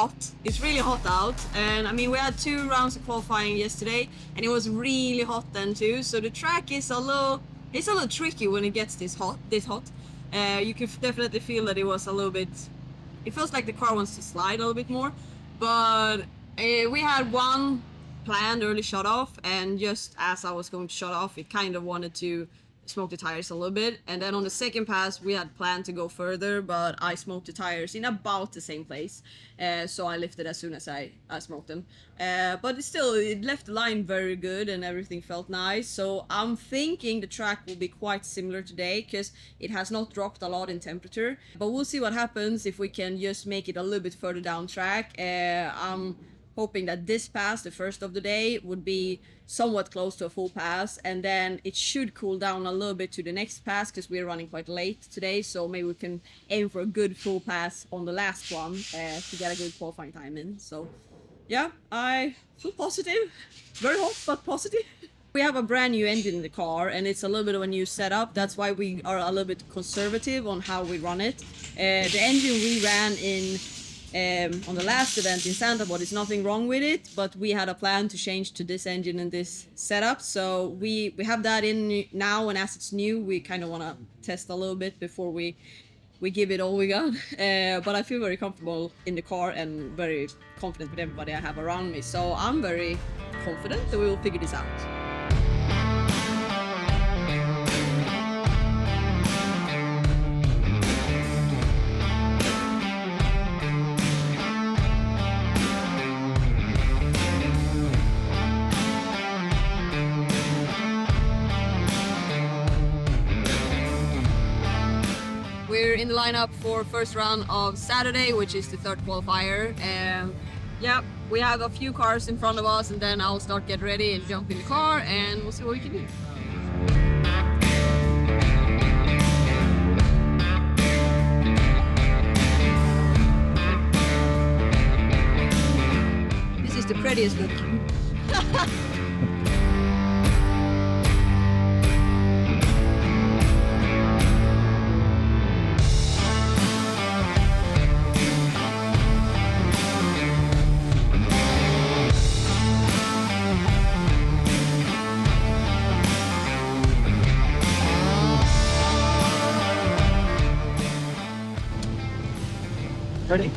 hot. It's really hot out, and I mean we had 2 rounds of qualifying yesterday, and it was really hot then too. So the track is a little tricky when it gets this hot. You can definitely feel that it was a little bit. It feels like the car wants to slide a little bit more, but we had one planned early shut off, and just as I was going to shut off, it kind of wanted to smoke the tires a little bit. And then on the second pass we had planned to go further, but I smoked the tires in about the same place, so I lifted as soon as I smoked them, but it left the line very good and everything felt nice. So I'm thinking the track will be quite similar today because it has not dropped a lot in temperature, but we'll see what happens if we can just make it a little bit further down track. I'm hoping that this pass, the first of the day, would be somewhat close to a full pass, and then it should cool down a little bit to the next pass because we're running quite late today, so maybe we can aim for a good full pass on the last one to get a good qualifying time in. So yeah, I feel positive. Very hot, but positive. We have a brand new engine in the car, and it's a little bit of a new setup. That's why we are a little bit conservative on how we run it. The engine we ran in on the last event in Santa, but there's nothing wrong with it, but we had a plan to change to this engine and this setup, so we have that in now, and as it's new we kind of want to test a little bit before we give it all we got. But I feel very comfortable in the car and very confident with everybody I have around me, so I'm very confident that we will figure this out. We're in the lineup for first round of Saturday, which is the 3rd qualifier. Yeah, we have a few cars in front of us, and then I'll start get ready and jump in the car, and we'll see what we can do. This is the prettiest looking. Ready?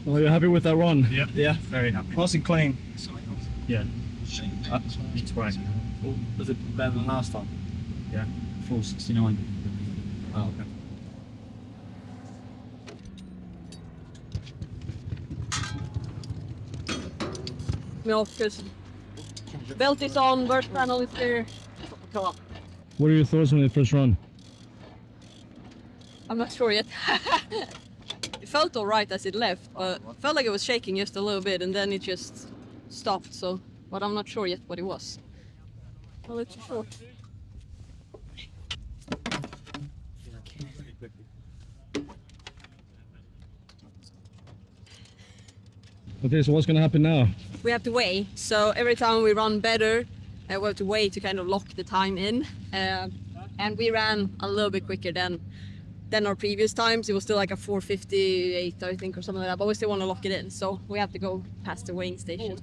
Well, you're happy with that run? Yeah. Yeah. Very happy. Nice and clean. Yeah. It's great. Was it better than last time? Yeah. 469. Oh, okay. No, because belt is on, burst panel is there. Come on. What are your thoughts on the first run? I'm not sure yet. It felt alright as it left, but felt like it was shaking just a little bit, and then it just stopped. So but I'm not sure yet what it was. Well, it's short. Okay, so what's gonna happen now? We have to weigh. So every time we run better, we have to weigh to kind of lock the time in. And we ran a little bit quicker than our previous times. It was still like a 4:58, I think, or something like that. But we still want to lock it in, so we have to go past the weighing station.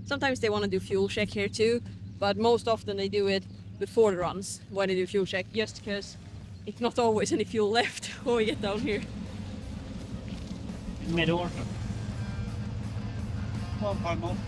Sometimes they want to do fuel check here too, but most often they do it before the runs when they do fuel check, just because it's not always any fuel left when we get down here. Middle. Come on, Mom.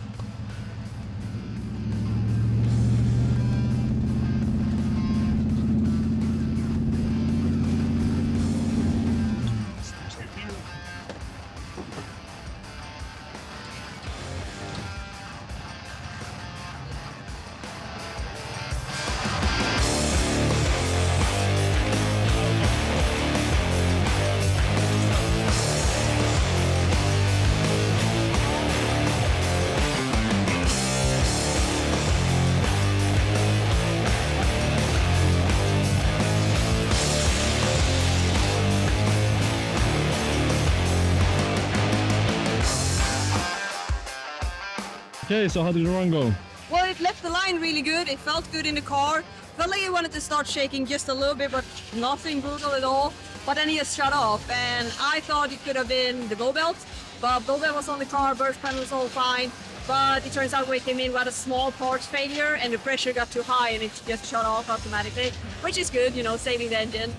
Okay, so how did the run go? Well, it left the line really good. It felt good in the car. Felt like it wanted to start shaking just a little bit, but nothing brutal at all. But then he just shut off, and I thought it could have been the blow belt, but blow belt was on the car, burst pan was all fine. But it turns out when we came in, we had a small parts failure, and the pressure got too high, and it just shut off automatically, which is good, you know, saving the engine.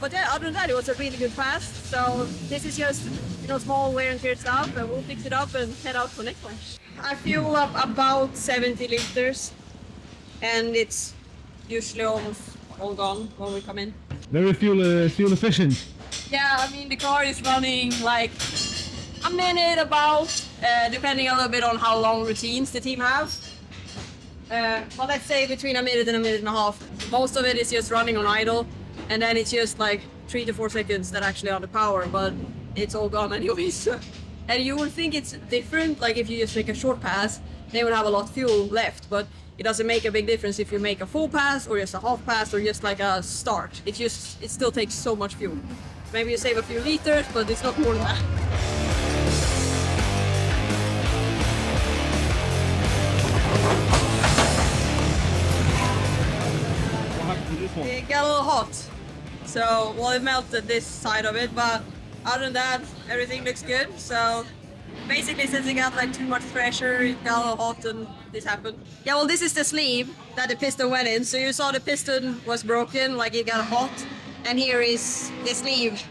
But yeah, other than that, it was a really good pass. So this is just, you know, small wear and tear stuff, and we'll fix it up and head out for next one. I fuel up about 70 liters, and it's usually almost all gone when we come in. Very fuel efficient. Yeah, I mean the car is running like a minute about, depending a little bit on how long routines the team have. But let's say between a minute and a half. Most of it is just running on idle, and then it's just like 3 to 4 seconds that actually are the power, but it's all gone anyways. And you would think it's different, like if you just make a short pass, they would have a lot of fuel left, but it doesn't make a big difference if you make a full pass or just a half pass or just like a start. It still takes so much fuel. Maybe you save a few liters, but it's not more than that. What happened to this one? It got a little hot. So, well, it melted this side of it, but other than that, everything looks good. So basically, since it got like too much pressure, it got a little hot and this happened. Yeah, well, this is the sleeve that the piston went in. So you saw the piston was broken, like it got hot. And here is the sleeve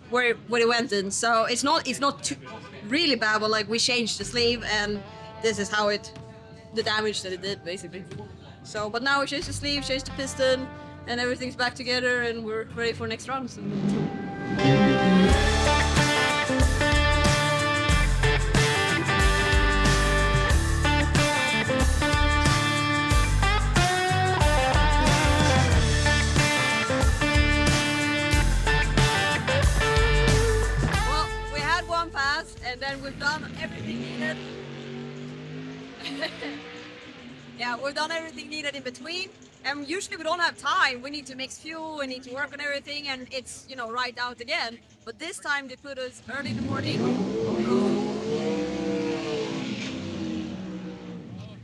where it went in. So it's not too really bad, but like we changed the sleeve and this is how the damage that it did basically. So, but now we changed the sleeve, changed the piston, and everything's back together and we're ready for next round. So. And then we've done everything needed. Yeah, we've done everything needed in between. And usually we don't have time. We need to mix fuel, we need to work on everything, and it's, you know, right out again. But this time they put us early in the morning.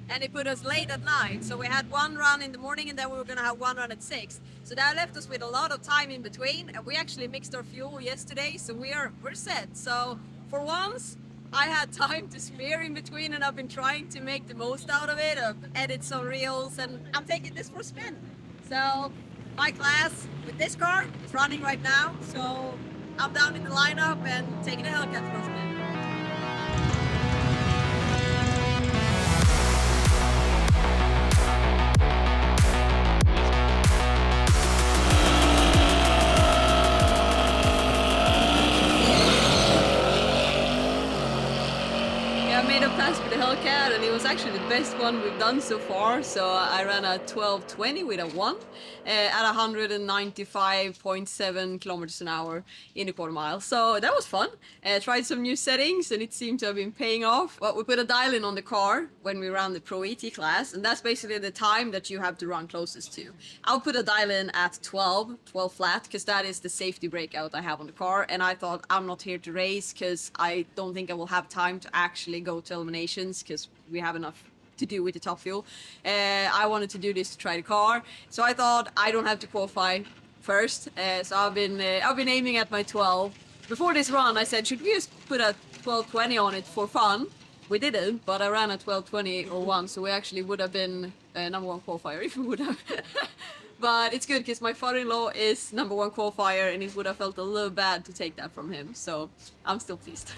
And they put us late at night. So we had one run in the morning and then we were gonna have one run at 6. So that left us with a lot of time in between. And we actually mixed our fuel yesterday, so we're set. So for once, I had time to spare in between and I've been trying to make the most out of it, edit some reels, and I'm taking this for a spin. So my class with this car is running right now, so I'm down in the lineup and taking a Hellcat for a spin. I made a pass with the Hellcat Hellcat, and it was actually the best one we've done so far. So I ran a 12:20 with a 1 at 195.7 kilometers an hour in the quarter mile. So that was fun. Tried some new settings, and it seemed to have been paying off. But we put a dial in on the car when we ran the Pro ET class, and that's basically the time that you have to run closest to. I'll put a dial in at 12 flat, because that is the safety breakout I have on the car. And I thought, I'm not here to race because I don't think I will have time to actually go to eliminations, because we have enough to do with the top fuel. I wanted to do this to try the car, so I thought I don't have to qualify first. So I've been aiming at my 12. Before this run, I said, should we just put a 12:20 on it for fun? We didn't, but I ran a 12:20 or 1, so we actually would have been number 1 qualifier if we would have. But it's good because my father-in-law is number 1 qualifier, and it would have felt a little bad to take that from him. So I'm still pleased.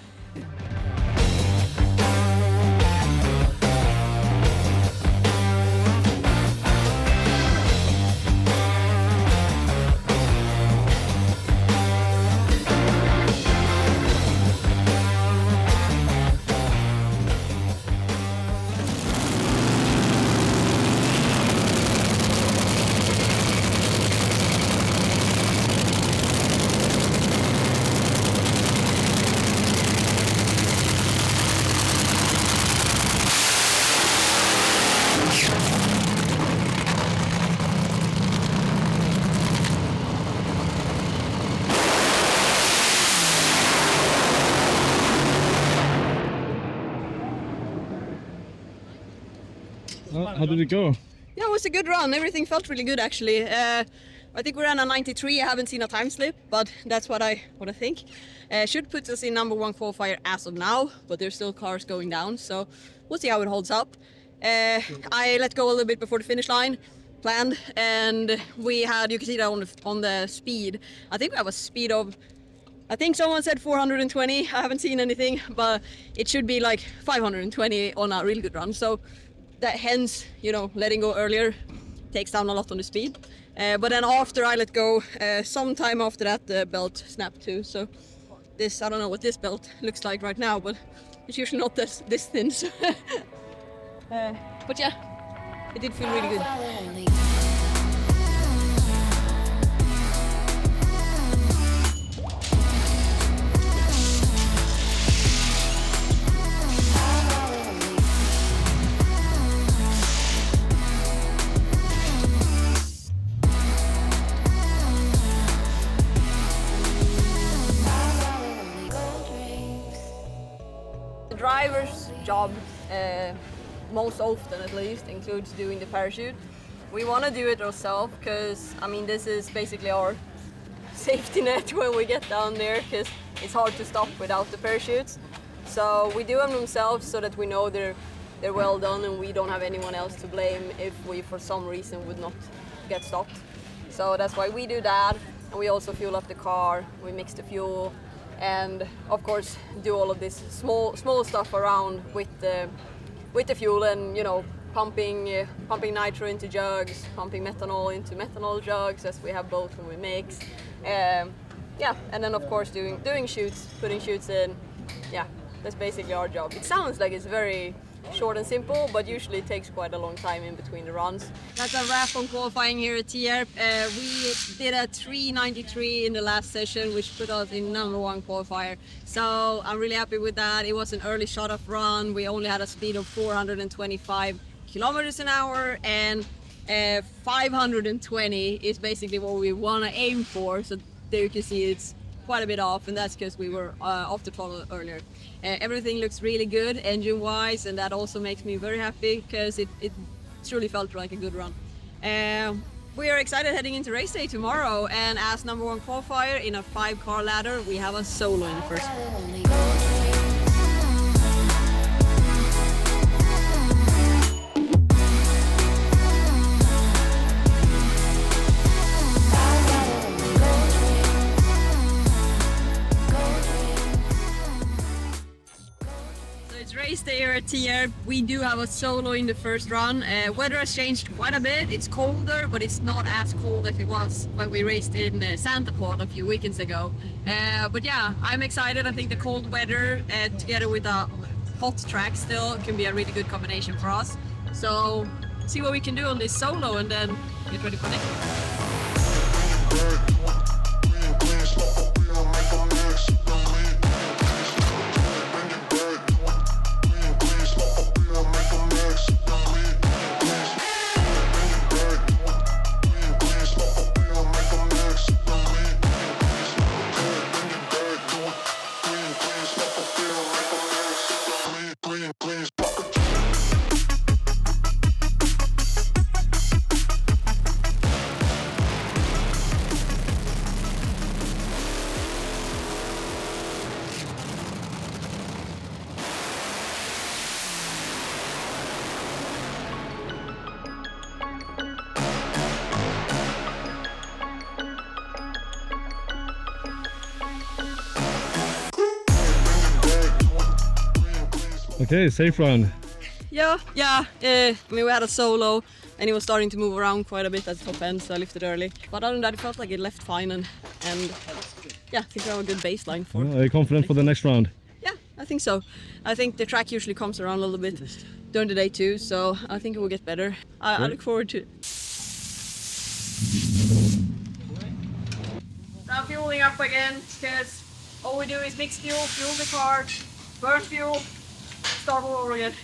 How did it go? Yeah, it was a good run. Everything felt really good, actually. I think we ran a 93. I haven't seen a time slip, but that's what I think. Should put us in number 1 qualifier as of now, but there's still cars going down, so we'll see how it holds up. I let go a little bit before the finish line, planned, and we had, you can see that on the speed. I think we have a speed of, I think someone said 420. I haven't seen anything, but it should be like 520 on a really good run. So that hence, you know, letting go earlier takes down a lot on the speed. But then after I let go, sometime after that, the belt snapped too. So this, I don't know what this belt looks like right now, but it's usually not this thin. So but yeah, it did feel really good. The driver's job, most often at least, includes doing the parachute. We want to do it ourselves because, I mean, this is basically our safety net when we get down there, because it's hard to stop without the parachutes. So we do them themselves so that we know they're well done and we don't have anyone else to blame if we for some reason would not get stopped. So that's why we do that, and we also fuel up the car, we mix the fuel, and of course do all of this small stuff around with the fuel, and, you know, pumping nitro into jugs, pumping methanol into methanol jugs, as we have both when we mix. Yeah, and then of course doing shoots, putting shoots in. Yeah, that's basically our job. It sounds like it's very short and simple, but usually it takes quite a long time in between the runs. That's a wrap on qualifying here at Tierp. We did a 393 in the last session, which put us in number 1 qualifier. So I'm really happy with that. It was an early shut-off run. We only had a speed of 425 kilometers an hour, and 520 is basically what we want to aim for. So there you can see it's quite a bit off, and that's because we were off the throttle earlier. Everything looks really good engine-wise, and that also makes me very happy because it truly felt like a good run. We are excited heading into race day tomorrow, and as number 1 qualifier in a 5-car ladder, we have a solo in the first one. Race day here at Tierp. We do have a solo in the first run. Weather has changed quite a bit. It's colder, but it's not as cold as it was when we raced in Santa Pod a few weekends ago. But yeah, I'm excited. I think the cold weather together with a hot track still can be a really good combination for us. So see what we can do on this solo and then get ready for next one. Okay, safe round. Yeah. I mean, we had a solo and it was starting to move around quite a bit at the top end, so I lifted early. But other than that, it felt like it left fine and yeah, I think we have a good baseline for it. Are you confident for the next round? Yeah, I think so. I think the track usually comes around a little bit during the day too, so I think it will get better. I look forward to it. Now fueling up again, because all we do is mix fuel the car, burn fuel, start all over again.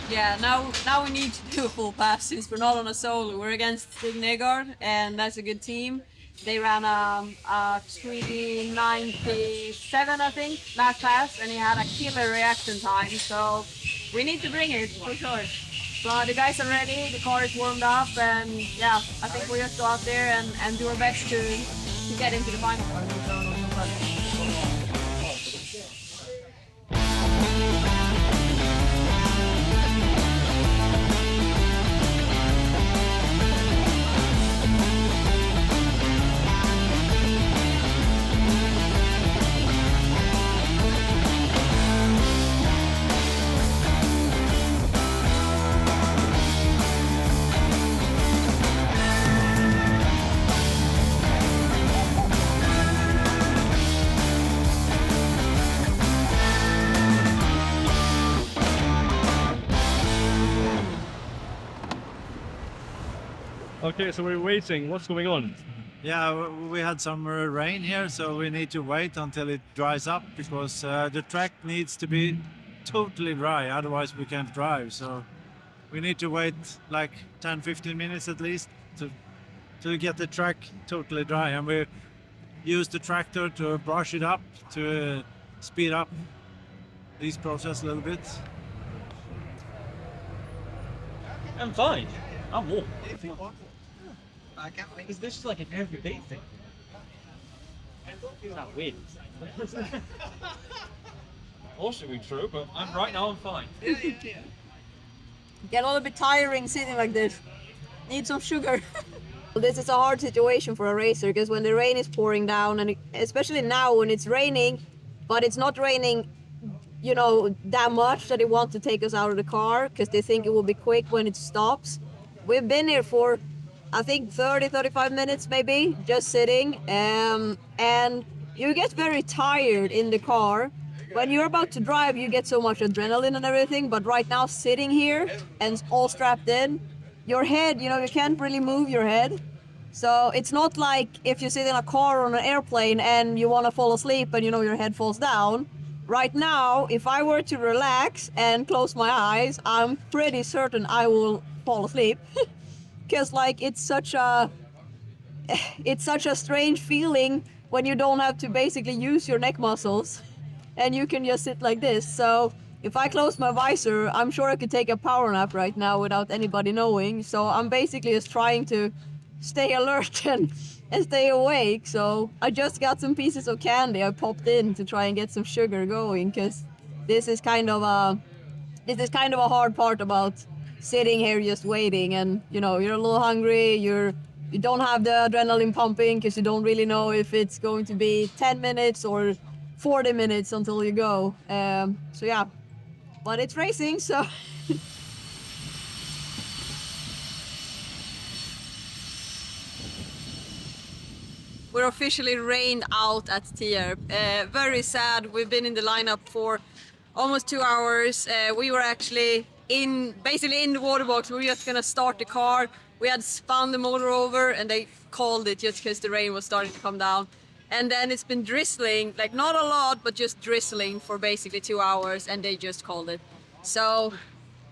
Yeah, now we need to do a full pass since we're not on a solo. We're against Stig Negard, and that's a good team. They ran a 3:97, I think, last pass, and he had a killer reaction time. So we need to bring it for sure. But the guys are ready, the car is warmed up, and yeah, I think we'll just go out there and do our best to get into the final. Okay, so we're waiting. What's going on? Yeah, we had some rain here, so we need to wait until it dries up because the track needs to be totally dry, otherwise we can't drive. So we need to wait like 10-15 minutes at least to get the track totally dry, and we use the tractor to brush it up to speed up this process a little bit. I'm fine. I'm warm. Is this like an everyday thing? It's not weird. Also be true, but right now I'm fine. Get a little bit tiring sitting like this. Need some sugar. This is a hard situation for a racer because when the rain is pouring down, and especially now when it's raining, but it's not raining, you know, that much that they want to take us out of the car because they think it will be quick when it stops. We've been here for I think 30-35 minutes maybe, just sitting, and you get very tired in the car. When you're about to drive, you get so much adrenaline and everything, but right now sitting here and all strapped in, your head, you know, you can't really move your head. So it's not like if you sit in a car or on an airplane and you want to fall asleep and you know your head falls down. Right now, if I were to relax and close my eyes, I'm pretty certain I will fall asleep. Because like it's such a strange feeling when you don't have to basically use your neck muscles and you can just sit like this. So if I close my visor, I'm sure I could take a power nap right now without anybody knowing. So I'm basically just trying to stay alert and stay awake. So I just got some pieces of candy. I popped in to try and get some sugar going, because this is kind of a hard part about sitting here just waiting, and you know, you're a little hungry, you don't have the adrenaline pumping because you don't really know if it's going to be 10 minutes or 40 minutes until you go. So yeah, but it's racing, so we're officially rained out at Tierp. Very sad. We've been in the lineup for almost 2 hours. We were actually basically in the water box. We were just gonna start the car. We had spun the motor over and they called it just because the rain was starting to come down. And then it's been drizzling, like not a lot, but just drizzling for basically 2 hours, and they just called it. So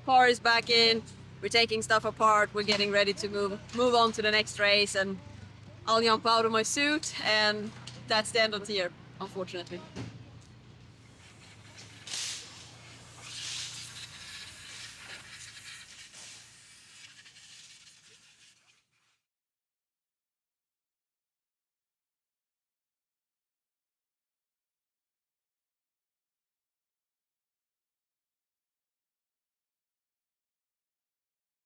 car is back in. We're taking stuff apart. We're getting ready to move on to the next race, and I'll jump out of my suit, and that's the end of Tierp, unfortunately.